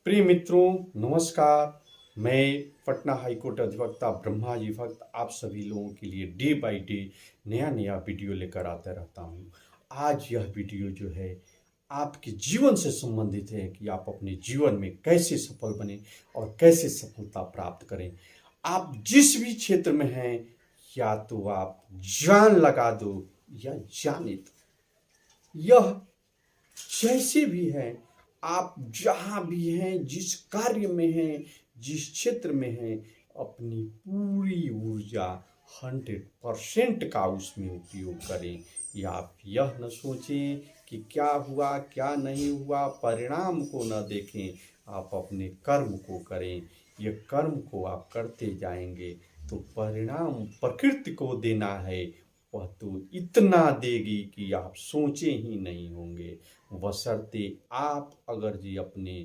प्रिय मित्रों, नमस्कार। मैं पटना हाईकोर्ट अधिवक्ता ब्रह्मा जी भक्त आप सभी लोगों के लिए डे बाय डे नया नया वीडियो लेकर आता रहता हूँ। आज यह वीडियो जो है आपके जीवन से संबंधित है कि आप अपने जीवन में कैसे सफल बने और कैसे सफलता प्राप्त करें। आप जिस भी क्षेत्र में हैं, या तो आप जान लगा दो या जाने दो, यह जैसे भी है, आप जहाँ भी हैं, जिस कार्य में हैं, जिस क्षेत्र में हैं, अपनी पूरी ऊर्जा 100% का उसमें उपयोग करें। या आप यह न सोचें कि क्या हुआ क्या नहीं हुआ, परिणाम को न देखें, आप अपने कर्म को करें। ये कर्म को आप करते जाएंगे तो परिणाम प्रकृति को देना है, वह तो इतना देगी कि आप सोचे ही नहीं होंगे। बशर्ते आप अगर जी अपने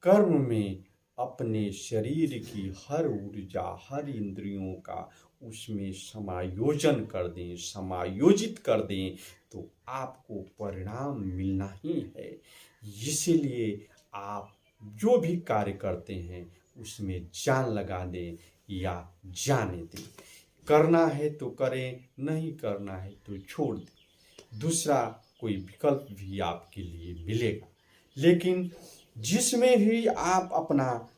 कर्म में अपने शरीर की हर ऊर्जा, हर इंद्रियों का उसमें समायोजन कर दें, समायोजित कर दें, तो आपको परिणाम मिलना ही है। इसीलिए आप जो भी कार्य करते हैं उसमें जान लगा दें या जाने दें। करना है तो करें, नहीं करना है तो छोड़ दें। दूसरा कोई विकल्प भी आपके लिए मिलेगा। लेकिन जिसमें भी आप अपना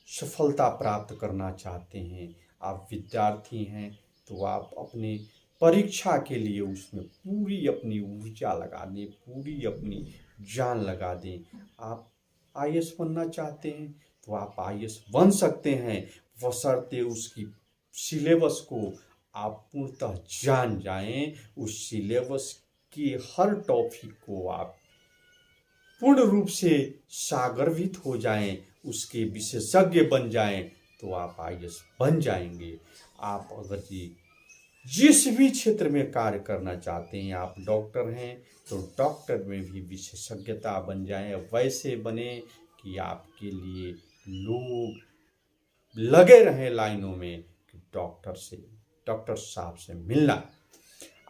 सफलता प्राप्त करना चाहते हैं, आप विद्यार्थी हैं तो आप अपने परीक्षा के लिए उसमें पूरी अपनी ऊर्जा लगा दें, पूरी अपनी जान लगा दें। आप आईएएस बनना चाहते हैं तो आप आईएएस बन सकते हैं, बशर्ते उसकी सिलेबस को आप पूर्णतः जान जाएं, उस सिलेबस की हर टॉपिक को आप पूर्ण रूप से सागर्भित हो जाएं, उसके विशेषज्ञ बन जाएं, तो आप आईएएस बन जाएंगे। आप अगर जिस भी क्षेत्र में कार्य करना चाहते हैं, आप डॉक्टर हैं तो डॉक्टर में भी विशेषज्ञता बन जाए, वैसे बने कि आपके लिए लोग लगे रहें लाइनों में कि डॉक्टर साहब से मिलना।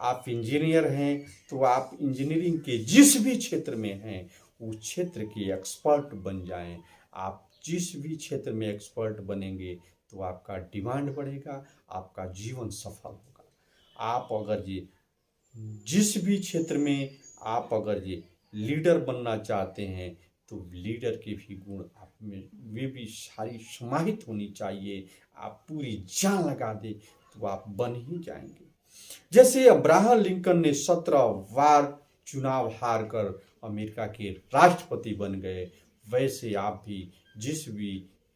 आप इंजीनियर हैं तो आप इंजीनियरिंग के जिस भी क्षेत्र में हैं उस क्षेत्र के एक्सपर्ट बन जाएं। आप जिस भी क्षेत्र में एक्सपर्ट बनेंगे तो आपका डिमांड बढ़ेगा, आपका जीवन सफल होगा। आप अगर जिस भी क्षेत्र में आप अगर लीडर बनना चाहते हैं तो लीडर के भी गुण आप में वे भी सारी समाहित होनी चाहिए। आप पूरी जान लगा दें तो आप बन ही जाएंगे। जैसे अब्राहम लिंकन ने 17 बार चुनाव हार कर अमेरिका के राष्ट्रपति बन गए, वैसे आप भी जिस भी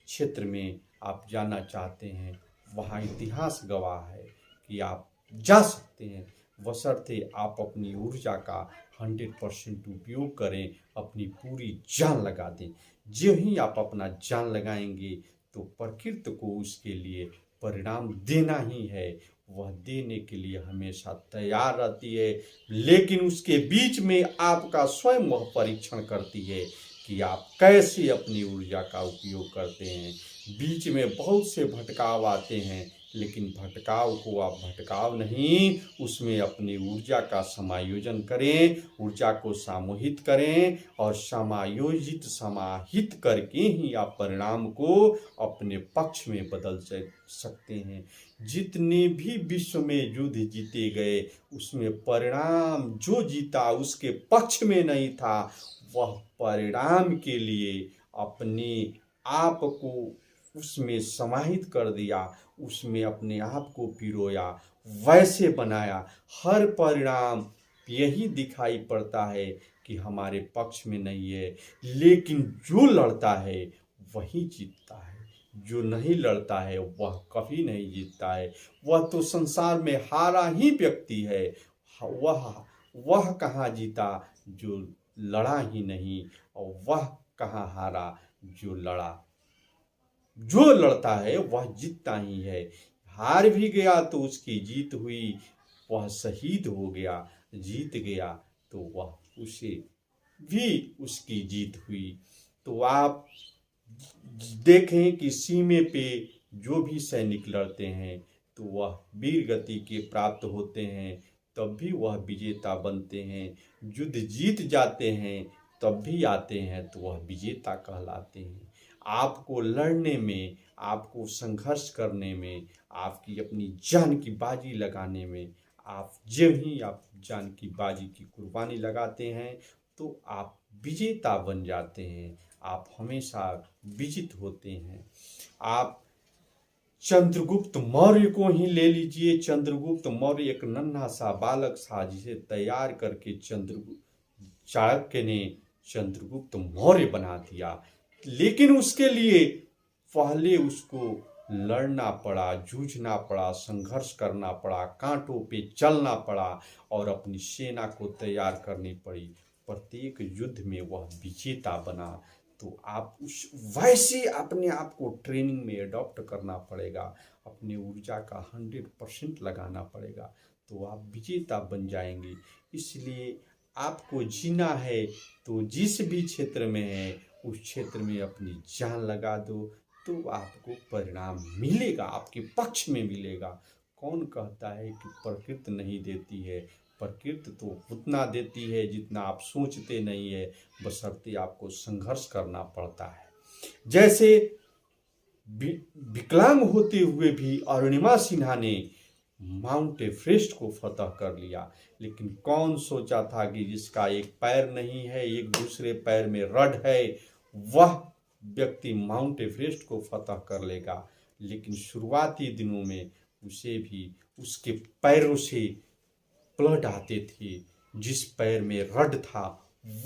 क्षेत्र में आप जाना चाहते हैं वहाँ इतिहास गवाह है कि आप जा सकते हैं, बशर्ते आप अपनी ऊर्जा का 100% उपयोग करें, अपनी पूरी जान लगा दें। जो ही आप अपना जान लगाएंगे तो प्रकृति को उसके लिए परिणाम देना ही है, वह देने के लिए हमेशा तैयार रहती है। लेकिन उसके बीच में आपका स्वयं वह परीक्षण करती है कि आप कैसे अपनी ऊर्जा का उपयोग करते हैं। बीच में बहुत से भटकाव आते हैं, लेकिन भटकाव को आप भटकाव नहीं, उसमें अपनी ऊर्जा का समायोजन करें, ऊर्जा को सामूहित करें और समायोजित समाहित करके ही आप परिणाम को अपने पक्ष में बदल सकते हैं। जितने भी विश्व में युद्ध जीते गए उसमें परिणाम जो जीता उसके पक्ष में नहीं था, वह परिणाम के लिए अपने आप को उसमें समाहित कर दिया, उसमें अपने आप को पिरोया, वैसे बनाया। हर परिणाम यही दिखाई पड़ता है कि हमारे पक्ष में नहीं है, लेकिन जो लड़ता है वही जीतता है, जो नहीं लड़ता है वह कभी नहीं जीतता है। वह तो संसार में हारा ही व्यक्ति है, वह कहाँ जीता जो लड़ा ही नहीं, और वह कहाँ हारा जो लड़ा। जो लड़ता है वह जीतता ही है। हार भी गया तो उसकी जीत हुई, वह शहीद हो गया, जीत गया तो वह उसे भी उसकी जीत हुई। तो आप देखें कि सीमे पे जो भी सैनिक लड़ते हैं तो वह वीर गति के प्राप्त होते हैं, तब भी वह विजेता बनते हैं। युद्ध जीत जाते हैं तब भी आते हैं तो वह विजेता कहलाते हैं। आपको लड़ने में, आपको संघर्ष करने में, आपकी अपनी जान की बाजी लगाने में, आप जब ही आप जान की बाजी की कुर्बानी लगाते हैं तो आप विजेता बन जाते हैं, आप हमेशा विजित होते हैं। आप चंद्रगुप्त मौर्य को ही ले लीजिए। चंद्रगुप्त मौर्य एक नन्हा सा बालक था जिसे तैयार करके चाणक्य ने चंद्रगुप्त मौर्य बना दिया, लेकिन उसके लिए पहले उसको लड़ना पड़ा, जूझना पड़ा, संघर्ष करना पड़ा, कांटों पे चलना पड़ा और अपनी सेना को तैयार करनी पड़ी। प्रत्येक युद्ध में वह विजेता बना। तो आप उस वैसे अपने आप को ट्रेनिंग में अडॉप्ट करना पड़ेगा, अपनी ऊर्जा का 100% लगाना पड़ेगा, तो आप विजेता बन जाएंगे। इसलिए आपको जीना है तो जिस भी क्षेत्र में है उस क्षेत्र में अपनी जान लगा दो, तो आपको परिणाम मिलेगा, आपके पक्ष में मिलेगा। कौन कहता है कि प्रकृति नहीं देती है? प्रकृति तो उतना देती है जितना आप सोचते नहीं है, बशर्ते आपको संघर्ष करना पड़ता है। जैसे विकलांग होते हुए भी अरुणिमा सिन्हा ने माउंट एवरेस्ट को फतह कर लिया, लेकिन कौन सोचा था कि जिसका एक पैर नहीं है, एक दूसरे पैर में रड है, वह व्यक्ति माउंट एवरेस्ट को फतह कर लेगा। लेकिन शुरुआती दिनों में उसे भी उसके पैरों से ब्लड आते थे, जिस पैर में रड था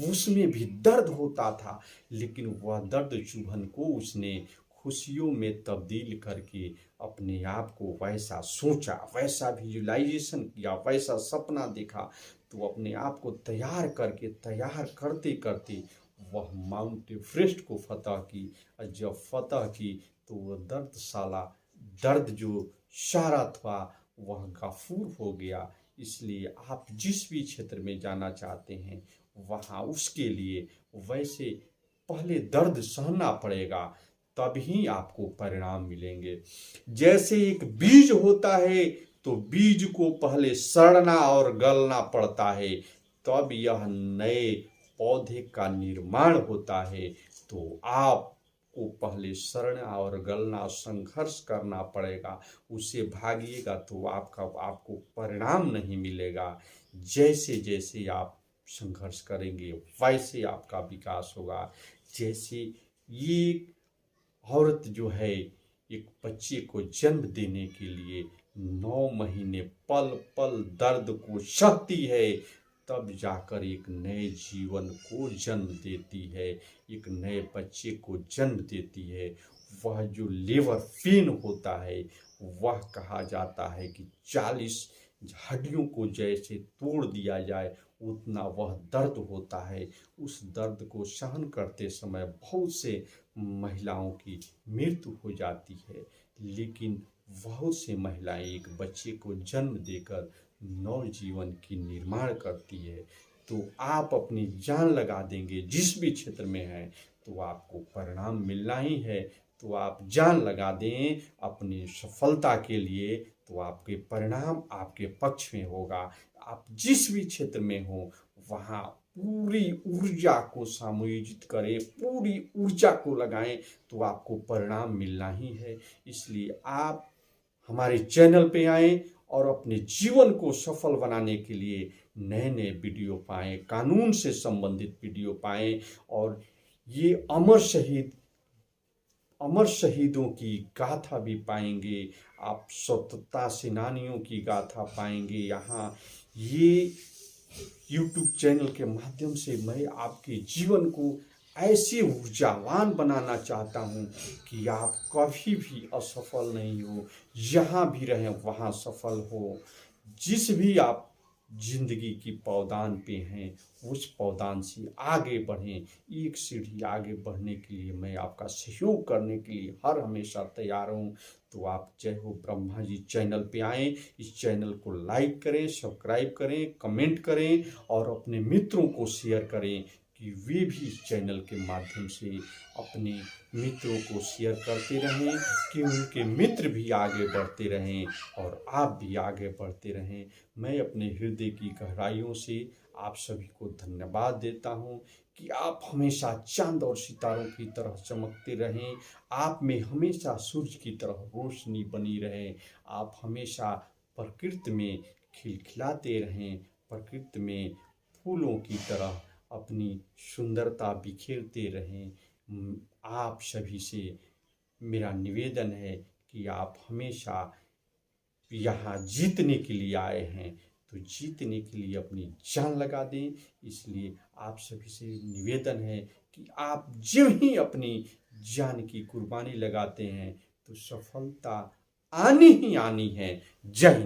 उसमें भी दर्द होता था, लेकिन वह दर्द चुभन को उसने खुशियों में तब्दील करके अपने आप को वैसा सोचा, वैसा विजुलाइजेशन किया, वैसा सपना देखा, तो अपने आप को तैयार करते करते वह माउंट एवरेस्ट को फतह की। और जब फतह की तो वह दर्द जो सारा था वह गफूर हो गया। इसलिए आप जिस भी क्षेत्र में जाना चाहते हैं वहाँ उसके लिए वैसे पहले दर्द सहना पड़ेगा, तभी आपको परिणाम मिलेंगे। जैसे एक बीज होता है तो बीज को पहले सड़ना और गलना पड़ता है, तब यह नए पौधे का निर्माण होता है। तो आपको पहले सड़ना और गलना, संघर्ष करना पड़ेगा, उससे भागिएगा तो आपको परिणाम नहीं मिलेगा। जैसे जैसे आप संघर्ष करेंगे वैसे आपका विकास होगा। जैसे ये औरत जो है एक बच्चे को जन्म देने के लिए 9 महीने पल पल दर्द को सहती है, तब जाकर एक नए जीवन को जन्म देती है, एक नए बच्चे को जन्म देती है। वह जो लेबर पेन होता है वह कहा जाता है कि 40 हड्डियों को जैसे तोड़ दिया जाए उतना वह दर्द होता है। उस दर्द को सहन करते समय बहुत से महिलाओं की मृत्यु हो जाती है, लेकिन बहुत से महिलाएं एक बच्चे को जन्म देकर नव जीवन की निर्माण करती है। तो आप अपनी जान लगा देंगे जिस भी क्षेत्र में है तो आपको परिणाम मिलना ही है। तो आप जान लगा दें अपनी सफलता के लिए, तो आपके परिणाम आपके पक्ष में होगा। आप जिस भी क्षेत्र में हो वहाँ पूरी ऊर्जा को समायोजित करें, पूरी ऊर्जा को लगाएं, तो आपको परिणाम मिलना ही है। इसलिए आप हमारे चैनल पे आएं और अपने जीवन को सफल बनाने के लिए नए नए वीडियो पाएं, कानून से संबंधित वीडियो पाएं, और ये अमर शहीदों की गाथा भी पाएंगे। आप स्वतंत्रता सेनानियों की गाथा पाएंगे। यहाँ ये YouTube चैनल के माध्यम से मैं आपके जीवन को ऐसे ऊर्जावान बनाना चाहता हूँ कि आप कभी भी असफल नहीं हो, जहाँ भी रहें वहाँ सफल हो। जिस भी आप जिंदगी की पौदान पे हैं उस पौदान से आगे बढ़ें। एक सीढ़ी आगे बढ़ने के लिए मैं आपका सहयोग करने के लिए हर हमेशा तैयार हूँ। तो आप जय हो ब्रह्मा जी चैनल पे आएँ, इस चैनल को लाइक करें, सब्सक्राइब करें, कमेंट करें और अपने मित्रों को शेयर करें कि वे भी इस चैनल के माध्यम से अपने मित्रों को शेयर करते रहें, कि उनके मित्र भी आगे बढ़ते रहें और आप भी आगे बढ़ते रहें। मैं अपने हृदय की गहराइयों से आप सभी को धन्यवाद देता हूँ कि आप हमेशा चांद और सितारों की तरह चमकते रहें, आप में हमेशा सूरज की तरह रोशनी बनी रहे, आप हमेशा प्रकृति में खिलखिलाते रहें, प्रकृति में फूलों की तरह अपनी सुंदरता बिखेरते रहें। आप सभी से मेरा निवेदन है कि आप हमेशा यहाँ जीतने के लिए आए हैं, तो जीतने के लिए अपनी जान लगा दें। इसलिए आप सभी से निवेदन है कि आप जब ही अपनी जान की कुर्बानी लगाते हैं तो सफलता आनी ही आनी है। जय हिंद।